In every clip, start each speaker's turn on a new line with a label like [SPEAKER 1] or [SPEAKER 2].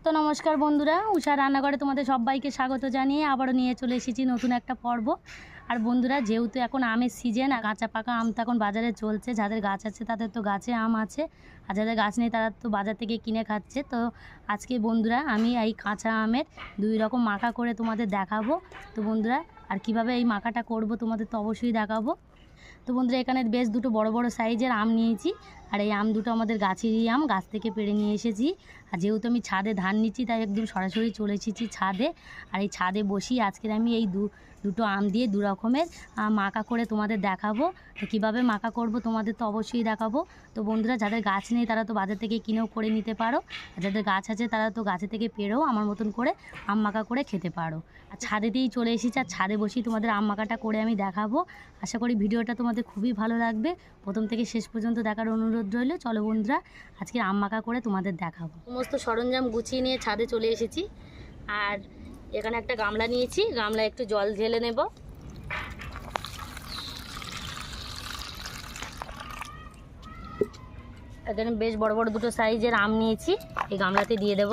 [SPEAKER 1] তো নমস্কার বন্ধুরা, উষা রান্নাঘরে তোমাদের সবাইকে স্বাগত জানিয়ে আবারও নিয়ে চলে এসেছি নতুন একটা পর্ব। আর বন্ধুরা, যেহেতু এখন আমের সিজন, আর কাঁচা পাকা আম তো এখন বাজারে চলছে। যাদের গাছ আছে তাদের তো গাছে আম আছে, আর যাদের গাছ নেই তারা তো বাজার থেকে কিনে খাচ্ছে। তো আজকে বন্ধুরা আমি এই কাঁচা আমের দুই রকম মাখা করে তোমাদের দেখাবো। তো বন্ধুরা, আর কিভাবে এই মাখাটা করব তোমাদের তো অবশ্যই দেখাবো। তো বন্ধুরা, এখানে বেশ দুটো বড় বড় সাইজের আম নিয়েছি। আর এই আম দুটো আমাদের গাছেরই আম, গাছ থেকে পেড়ে নিয়ে এসেছি। আর যেহেতু আমি ছাদে ধান নিচ্ছি তাই একদম সরাসরি চলে এসেছি ছাদে। আর এই ছাদে বসি আজকের আমি এই দুটো আম দিয়ে দু রকমের মাখা করে তোমাদের দেখাবো। তো কীভাবে মাখা করব তোমাদের তো অবশ্যই দেখাবো। তো বন্ধুরা, যাদের গাছ নেই তারা তো বাজার থেকে কিনেও করে নিতে পারো, আর যাদের গাছ আছে তারা তো গাছে থেকে পেড়েও আমার মতন করে আম মাখা করে খেতে পারো। আর ছাদেতেই চলে এসেছি, আর ছাদে বসি তোমাদের আম মাখাটা করে আমি দেখাবো। আশা করি ভিডিওটা তোমাদের খুবই ভালো লাগবে। প্রথম থেকে শেষ পর্যন্ত দেখার অনুরোধ রইল। চলো বন্ধুরা, আজকে আম মাখা করে তোমাদের দেখাবো। সমস্ত সরঞ্জাম গুছিয়ে নিয়ে ছাদে চলে এসেছি। আর এখানে একটা গামলা নিয়েছি, গামলায় একটু জল ঢেলে নেব। এখানে বেশ বড় বড় দুটো সাইজের আম নিয়েছি, এই গামলাতে দিয়ে দেব।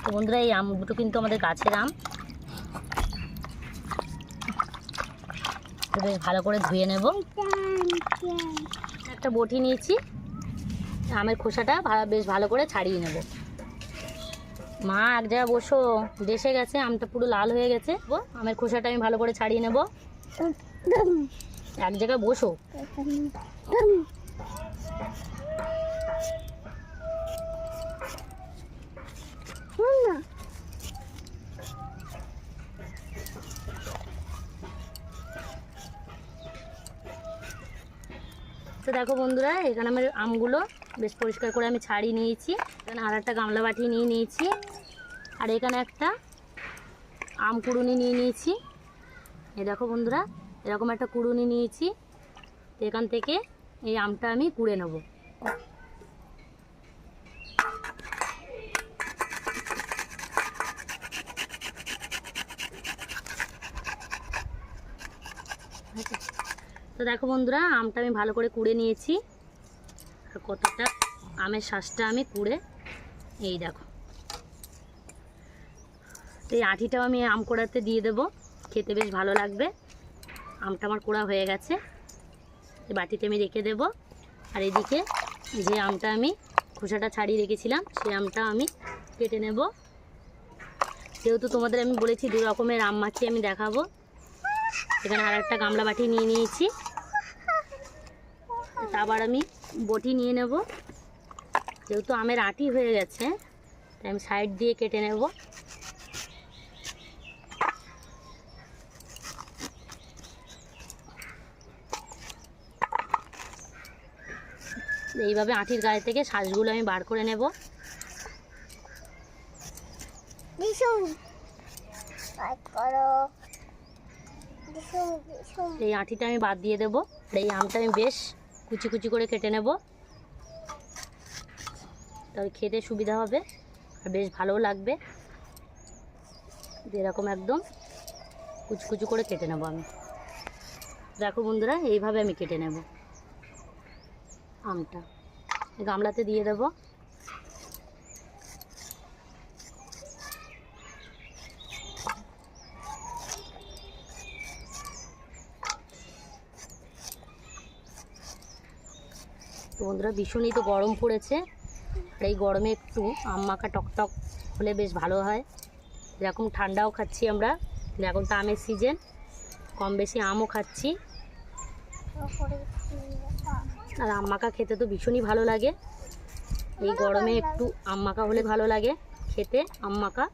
[SPEAKER 1] তো বন্ধুরা, এই আম দুটো কিন্তু আমাদের গাছের আম। বেশ ভালো করে ধুয়ে নেব। একটা বটি নিয়েছি, আমের খোসাটা বেশ ভালো করে ছাড়িয়ে নেব। মা এক জায়গায় বসো, দেশে গেছে, আমটা পুরো লাল হয়ে গেছে। আমের খোসাটা আমি ভালো করে ছাড়িয়ে নেব। এক জায়গায় বসো। তো দেখো বন্ধুরা, এখানে আমার আমগুলো বেশ পরিষ্কার করে আমি ছাড়িয়ে নিয়েছি। এখানে আর একটা গামলা বাটি নিয়ে নিয়েছি, আর এখানে একটা আম কুড়ুনি নিয়ে নিয়েছি। এই দেখো বন্ধুরা, এরকম একটা কুড়ুনি নিয়েছি। এখান থেকে এই আমটা আমি কুড়ে নেব। তো দেখো বন্ধুরা, আমটা আমি ভালো করে কুড়ে নিয়েছি। আর কতটা আমের শ্বাসটা আমি কুড়ে, এই দেখো। তো এই আঁটিটাও আমি আম কোড়াতে দিয়ে দেবো, খেতে বেশ ভালো লাগবে। আমটা আমার কোড়া হয়ে গেছে, এই বাটিতে আমি রেখে দেব। আর এদিকে যে আমটা আমি খোসাটা ছাড়িয়ে রেখেছিলাম সেই আমটা আমি কেটে নেব। যেহেতু তোমাদের আমি বলেছি দু রকমের আম মাখিয়ে আমি দেখাবো। এখানে আর একটা গামলা বাটি নিয়ে নিয়েছি, আবার আমি বটি নিয়ে নেব। যেহেতু আমের আঁটি হয়ে গেছে তাই আমি সাইড দিয়ে কেটে নেব। এইভাবে আঁটির গায়ে থেকে শ্বাসগুলো আমি বার করে নেব। এই আঁটিটা আমি বাদ দিয়ে দেবো। আর এই আমটা আমি বেশ কুচি কুচি করে কেটে নেব, তবে খেতে সুবিধা হবে আর বেশ ভালোও লাগবে। এরকম একদম কুচি কুচি করে কেটে নেব আমি। দেখো বন্ধুরা, এইভাবে আমি কেটে নেব। আমটা গামলাতে দিয়ে দেব। তো বন্ধুরা, ভীষণই তো গরম পড়েছে, আর এই গরমে একটু আম মাখা টকটক হলে বেশ ভালো হয়। এরকম ঠান্ডাও খাচ্ছি আমরা, এখন তো আমের সিজন, কম বেশি আমও খাচ্ছি। আর আম মাখা খেতে তো ভীষণই ভালো লাগে। এই গরমে একটু আম মাখা হলে ভালো লাগে খেতে, আম মাখা।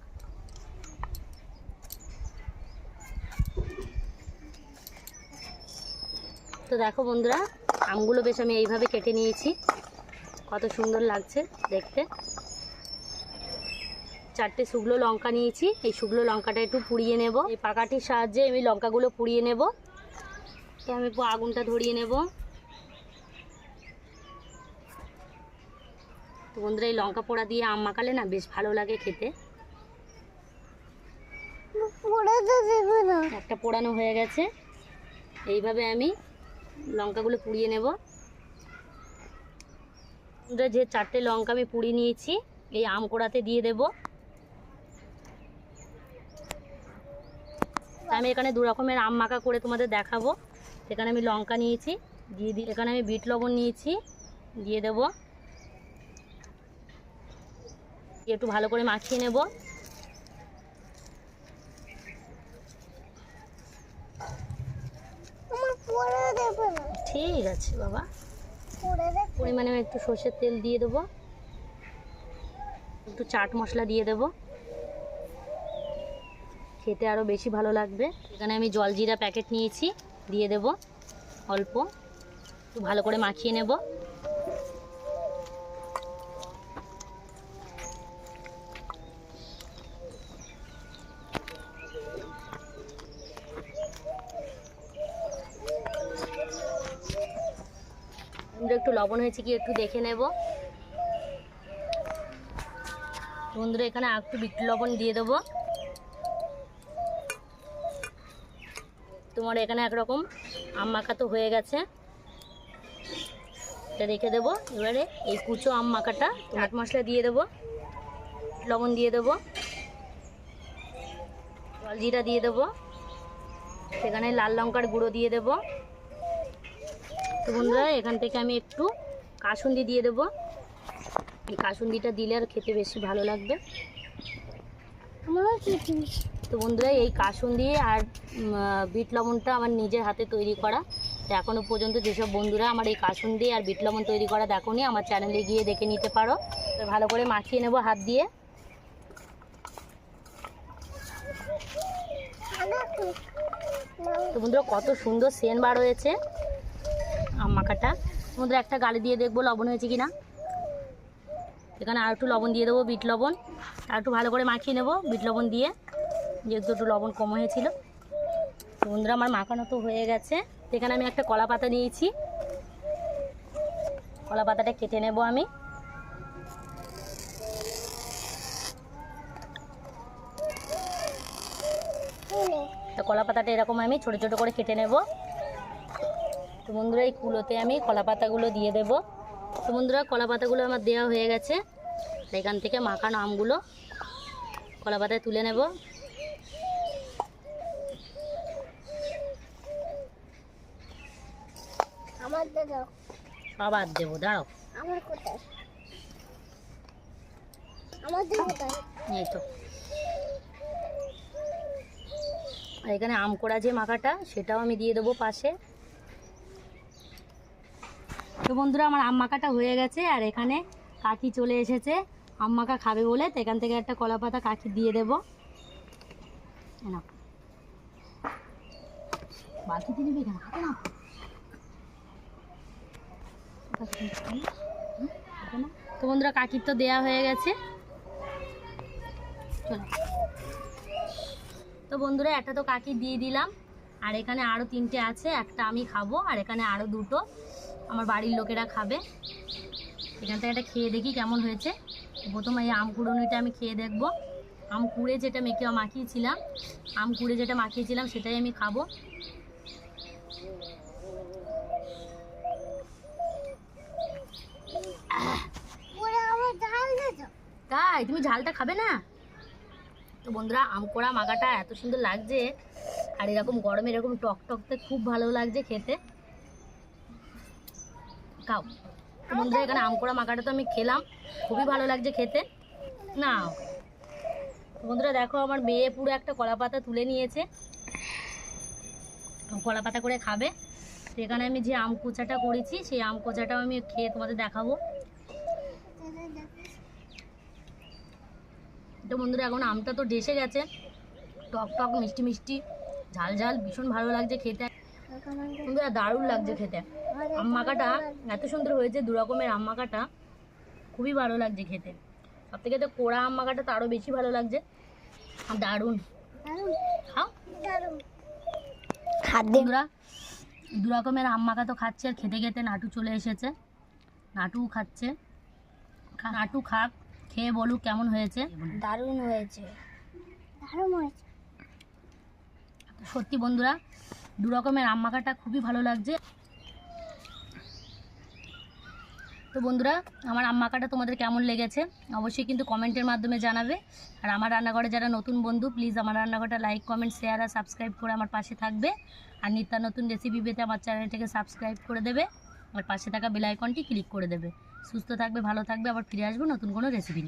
[SPEAKER 1] তো দেখো বন্ধুরা, আমগুলো বেশ আমি এইভাবে কেটে নিয়েছি, কত সুন্দর লাগছে দেখতে। 4টে শুকনো লঙ্কা নিয়েছি, এই শুকনো লঙ্কাটা একটু পুড়িয়ে নেব। এই পাকাটির সাহায্যে আমি লঙ্কাগুলো পুড়িয়ে নেব। তো আমি আগুনটা ধরিয়ে নেব। তো বন্ধুরা, এই লঙ্কা পোড়া দিয়ে আম মাখালে না বেশ ভালো লাগে খেতে। একটা পোড়ানো হয়ে গেছে, এইভাবে আমি লঙ্কাগুলো পুড়িয়ে নেব। যে 4টে লঙ্কা আমি পুড়িয়ে নিয়েছি এই আম কোড়াতে দিয়ে দেব। আমি এখানে 2 রকমের আম মাখা করে তোমাদের দেখাবো। এখানে আমি লঙ্কা নিয়েছি, দিয়ে দিই। এখানে আমি বিট লবণ নিয়েছি, দিয়ে দেবো। একটু ভালো করে মাখিয়ে নেব। ঠিক আছে বাবা। পরিমাণে একটু সর্ষের তেল দিয়ে দেবো, একটু চাট মশলা দিয়ে দেবো, খেতে আরও বেশি ভালো লাগবে। এখানে আমি জলজিরা প্যাকেট নিয়েছি, দিয়ে দেব অল্প। একটু ভালো করে মাখিয়ে নেব। একটু লবণ হয়েছে কি একটু দেখে নেব। বন্ধুরা এখানে একটু বিট লবণ দিয়ে দেবো। তোমার এখানে একরকম আম মাখা তো হয়ে গেছে, এটা রেখে দেবো। এবারে এই কুচো আম মাখাটা চাট মশলা দিয়ে দেবো, লবণ দিয়ে দেবো, জলজিরা দিয়ে দেবো, সেখানে লাল লঙ্কার গুঁড়ো দিয়ে দেবো। তো বন্ধুরা এখান থেকে আমি একটু কাসুন্দি দিয়ে দেবো। এই কাসুন্দিটা দিলে আর খেতে বেশি ভালো লাগবে। তো বন্ধুরা এই কাসুন্দি আর বিট লবণটা আমার নিজের হাতে তৈরি করা। তো এখনও পর্যন্ত যেসব বন্ধুরা আমার এই কাসুন্দি আর বিট লবণ তৈরি করা দেখোনি, আমার চ্যানেলে গিয়ে দেখে নিতে পারো। তো ভালো করে মাখিয়ে নেব হাত দিয়ে। তো বন্ধুরা কত সুন্দর সেন্ট বার হয়েছে আম মাখাটা। বন্ধুরা একটা গালে দিয়ে দেখবো লবণ হয়েছে কিনা। এখানে আর একটু লবণ দিয়ে দেবো, বিট লবণ। আর একটু ভালো করে মাখিয়ে নেব বিট লবণ দিয়ে, যেহেতু একটু লবণ কম হয়েছিল। তো বন্ধুরা আমার মাখানো তো হয়ে গেছে। এখানে আমি একটা কলা পাতা নিয়েছি, কলা পাতাটা কেটে নেব আমি। তো কলা পাতাটা এরকম আমি ছোট ছোট করে কেটে নেব। তো বন্ধুরা এই কুলোতে আমি কলা পাতাগুলো দিয়ে দেব। তো বন্ধুরা কলা পাতাগুলো আমার দেওয়া হয়ে গেছে। এখান থেকে মাখানো আমগুলো কলা পাতায় তুলে নেব। সব আর দেবো, দাঁড়াও। এই তো। আর এখানে আম কোড়া যে মাখাটা সেটাও আমি দিয়ে দেবো পাশে। তো বন্ধুরা আমার আম মাখাটা হয়ে গেছে। আর এখানে কাকি চলে এসেছে আম মাখা খাবে বলে। তো এখান থেকে একটা কলা পাতা কাকি দিয়ে দেবো। না বালতিতে নিবি কেন, খাবে না। তো বন্ধুরা কাকির তো দেয়া হয়ে গেছে। চলো। তো বন্ধুরা একটা তো কাকি দিয়ে দিলাম, আর এখানে আরও 3টে আছে। একটা আমি খাবো, আর এখানে আরও 2টো আমার বাড়ির লোকেরা খাবে। এখান থেকে একটা খেয়ে দেখি কেমন হয়েছে। প্রথমে এই আম কুড়োনিটা আমি খেয়ে দেখবো। আম কুড়ে যেটা মাখিয়েছিলাম সেটাই আমি খাবো। তাই তুমি ঝালটা খাবে না? তো বন্ধুরা আম কোড়া মাখাটা এত সুন্দর লাগছে, আর এরকম গরমে এরকম টক টকতে খুব ভালো লাগছে খেতে। খাও। তো বন্ধুরা এখানে আম কোড়া মাখাটা তো আমি খেলাম, খুবই ভালো লাগছে খেতে। না বন্ধুরা দেখো আমার মেয়ে পুরো একটা কলা পাতা তুলে নিয়েছে, কলা পাতা করে খাবে। তো এখানে আমি যে আম কোচাটা করেছি সেই আম কোচাটাও আমি খেয়ে তোমাদের দেখাবো। তো বন্ধুরা এখন আমটা তো ডেসে গেছে, টক টক মিষ্টি মিষ্টি ঝাল ঝাল ভীষণ ভালো লাগছে খেতে। বন্ধুরা দারুণ লাগছে খেতে। আম মাখাটা এত সুন্দর হয়েছে, 2 রকমের আম মাখাটা খুবই ভালো লাগছে খেতে। সব থেকে তো কোড়া আম মাখাটা তো আরও বেশি ভালো লাগছে। দারুণ। খাও বন্ধুরা 2 রকমের আম মাখা তো খাচ্ছে, আর খেতে খেতে নাটু চলে এসেছে। নাটুও খাচ্ছে। নাটু খাক, খেয়ে বলুক কেমন হয়েছে।
[SPEAKER 2] দারুণ হয়েছে, দারুণ হয়েছে
[SPEAKER 1] সত্যি বন্ধুরা 2 রকমের আম মাখাটা খুবই ভালো লাগছে। তো বন্ধুরা, আমার আম মাখাটা তোমাদের কেমন লেগেছে অবশ্যই কিন্তু কমেন্টের মাধ্যমে জানাবে। আর আমার রান্নাঘরে যারা নতুন বন্ধু, প্লিজ আমার রান্নাঘরটা লাইক, কমেন্ট, শেয়ার আর সাবস্ক্রাইব করে আমার পাশে থাকবে। আর নিত্য নতুন রেসিপি পেতে আমার চ্যানেলটাকে সাবস্ক্রাইব করে দেবে আর পাশে থাকা বেল আইকনটি ক্লিক করে দেবে। সুস্থ থাকবে, ভালো থাকবে, আবার ফিরে আসবো নতুন কোনো রেসিপি নিয়ে।